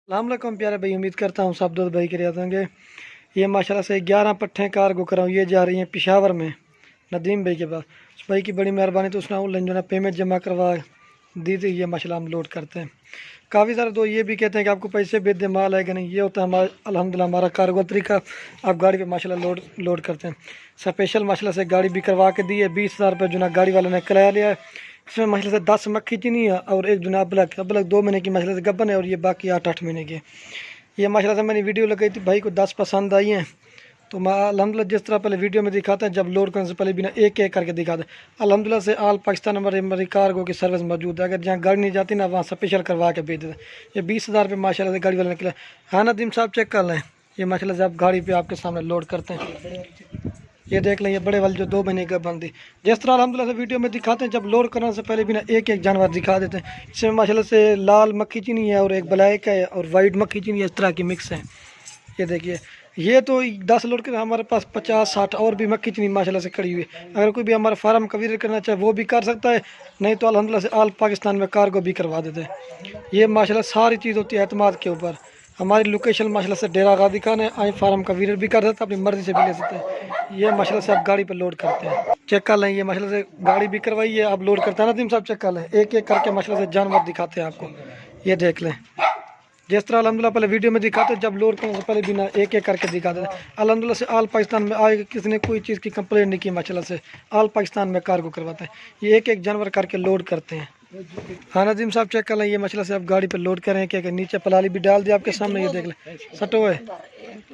अस्सलामुअलैकुम प्यारे भाई, उम्मीद करता हूँ सब दोस्त भाई के रहते होंगे। ये माशाल्लाह से 11 पट्ठे कार्गो कराऊँ, ये जा रही हैं पेशावर में नदीम भाई के पास। उस भाई की बड़ी मेहरबानी, तो उसने ऑनलाइन जो है पेमेंट जमा करवा दी थी। ये माशाल्लाह हम लोड करते हैं। काफ़ी सारे दोस्त ये भी कहते हैं कि आपको पैसे भेज दे, माल है कि नहीं। ये होता है हमारा अल्हम्दुलिल्लाह हमारा कार्गो तरीका। आप गाड़ी पे माशाल्लाह लोड करते हैं। स्पेशल माशाल्लाह से गाड़ी भी करवा के दी है। 20,000 रुपये जो ना गाड़ी वाले ने किराया लिया है। इसमें माशाल्लाह से 10 मक्खी चीनी है और एक जुना अबलक 2 महीने की माशाल्लाह से गब्बन है, और ये बाकी 8 महीने की। ये माशाल्लाह से मैंने वीडियो लगाई थी, भाई को 10 पसंद आई हैं। तो मैं अल्हम्दुलिल्लाह जिस तरह पहले वीडियो में दिखाते हैं, जब लोड करने से पहले बिना एक एक करके दिखाते हैं। अल्हम्दुलिल्लाह से ऑल पाकिस्तान नंबर हमारी कार्गो की सर्विस मौजूद है। अगर जहाँ गाड़ी नहीं जाती ना, वहाँ स्पेशल करवा के भेज देते हैं। ये 20,000 रुपये माशाल्लाह से गाड़ी वाले निकले। हाँ नदीम साहब चेक कर लें, ये माशाल्लाह से आप गाड़ी पे आपके सामने लोड करते हैं। ये देख लें, ये बड़े वाली जो 2 महीने का बंदी, जिस तरह अल्हम्दुलिल्लाह से वीडियो में दिखाते हैं, जब लोड करने से पहले बिना एक एक जानवर दिखा देते हैं। इसमें माशाल्लाह से लाल मक्खी चीनी है और एक ब्लैक है और वाइट मक्खी चीनी है, इस तरह की मिक्स है। ये देखिए, ये तो 10 लोड के हमारे पास 50-60 और भी मक्खी चीनी माशाल्लाह से खड़ी हुई है। अगर कोई भी हमारा फार्म का विजिट करना चाहे वो भी कर सकता है, नहीं तो अल्हम्दुलिल्लाह से ऑल पाकिस्तान में कार्गो भी करवा देते हैं। ये माशाल्लाह सारी चीज़ होती है एतमाद के ऊपर। हमारी लोकेशन माशाल्लाह से डेरा गादी खान है। आई फार्म का विजिट भी कर सकते हैं, अपनी मर्ज़ी से भी ले सकते हैं। ये माशाल्लाह से आप गाड़ी पर लोड करते हैं। चेक कर लें, ये माशाल्लाह से गाड़ी भी करवाई है, आप लोड करते हैं ना। नदीम साहब चेक कर लें, एक एक करके माशाल्लाह से जानवर दिखाते हैं आपको। ये देख लें, जिस तरह अल्हम्दुलिल्लाह पहले वीडियो में दिखाते, जब लोड करने से पहले बिना एक एक करके दिखाते थे। अल्हम्दुलिल्लाह से ऑल पाकिस्तान में आए किसी ने कोई चीज़ की कंप्लेंट नहीं की। माशाल्लाह से ऑल पाकिस्तान में कार्गो करवाते हैं। ये एक एक जानवर करके लोड करते हैं। हाँ नदीम साहब चेक कर लें, ये माशाल्लाह से आप गाड़ी पर लोड करें। क्या नीचे पलाली भी डाल दी आपके सामने, ये देख लें सटो है।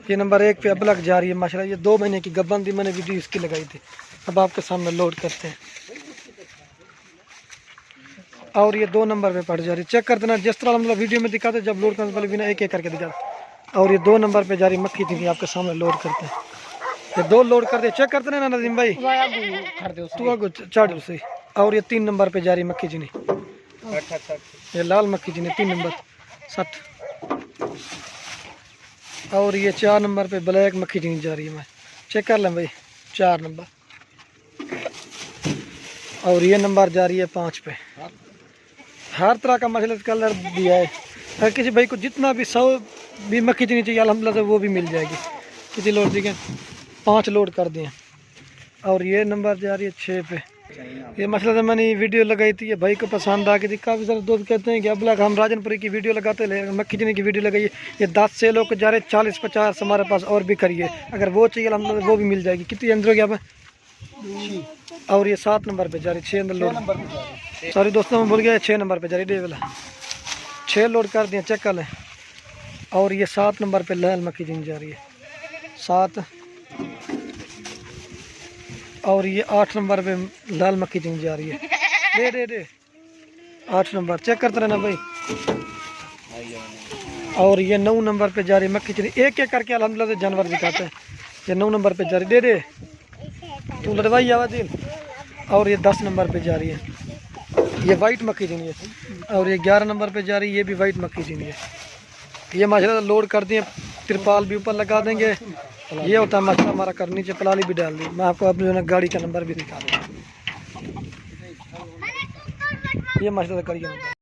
ये नंबर 1 पे अबलक जा रही है माशाल्लाह। ये 2 महीने की गब्बन थी, मैंने वीडियो इसकी लगाई थी। अब आपके सामने लोड करते हैं। और ये 2 नंबर पे पड़ जा रही, चेक कर देना। जिस तरह हम वीडियो में दिखाते, जब लोड करने से पहले बिना एक एक करके दिखाते। और ये 2 नंबर पे जा रही मक्खी थी, आपके सामने लोड करते हैं। ये 2 लोड कर दे, चेक करते ना नदीम भाई, तू आगो चढ़ उसे। और ये 3 नंबर पे जा रही मक्खी चीनी, ये लाल मक्खी चीनी 3 नंबर 60। और ये 4 नंबर पे ब्लैक मक्खी चीनी जा रही है। मैं चेक कर लें भाई, 4 नंबर। और ये नंबर जा रही है 5 पे। हर तरह का माशाल्लाह कलर दिया है। अगर किसी भाई को जितना भी 100 भी मक्खी चीनी चाहिए अल्हम्दुलिल्लाह से वो भी मिल जाएगी। किसी लोड दी 5 लोड कर दिए। और ये नंबर जा रही है 6 पे। ये माशाल्लाह से मैंने वीडियो लगाई थी, ये भाई को पसंद आ गई थी। काफ़ी सारे दोस्त कहते हैं कि अब लग हम राजनपुरी की वीडियो लगाते हैं, मक्खी चीनी की वीडियो लगाइए। ये 10 से लोग जा रहे 40-50 हमारे पास और भी करिए। अगर वो चाहिए अल्हम्दुलिल्लाह वो भी मिल जाएगी। कितनी अंदर हो गया पे। और ये 7 नंबर पे जा रही, 6 अंदर लोड। सॉरी दोस्तों मैं भूल गया, 6 नंबर पे जा रही डे वाला। 6 लोड कर दिए, चेक कर लें। और ये 7 नंबर पे लाल मक्खी चीनी जा रही है 7। और ये 8 नंबर पे लाल मक्खी चीनी जा रही है। दे 8 नंबर, चेक करते रहना भाई। और ये 9 नंबर पे जा रही मक्खी चीनी। एक एक करके अल्हम्दुलिल्लाह से जानवर दिखाते हैं। ये 9 नंबर पे जा रही, दे तू लड़वाई आवा दिल। और ये 10 नंबर पे जा रही है, ये वाइट मक्खी चीनी है। और ये 11 नंबर पे जा रही है, ये भी वाइट मक्खी चीनी है। ये माशाल्लाह लोड कर दिए, तिरपाल भी ऊपर लगा देंगे। ये होता है मसला हमारा, कर नीचे पलाली भी डाल दी। मैं आपको अपनी जो है गाड़ी का नंबर भी दिखा दूँगा। ये माशाल्लाह करिए।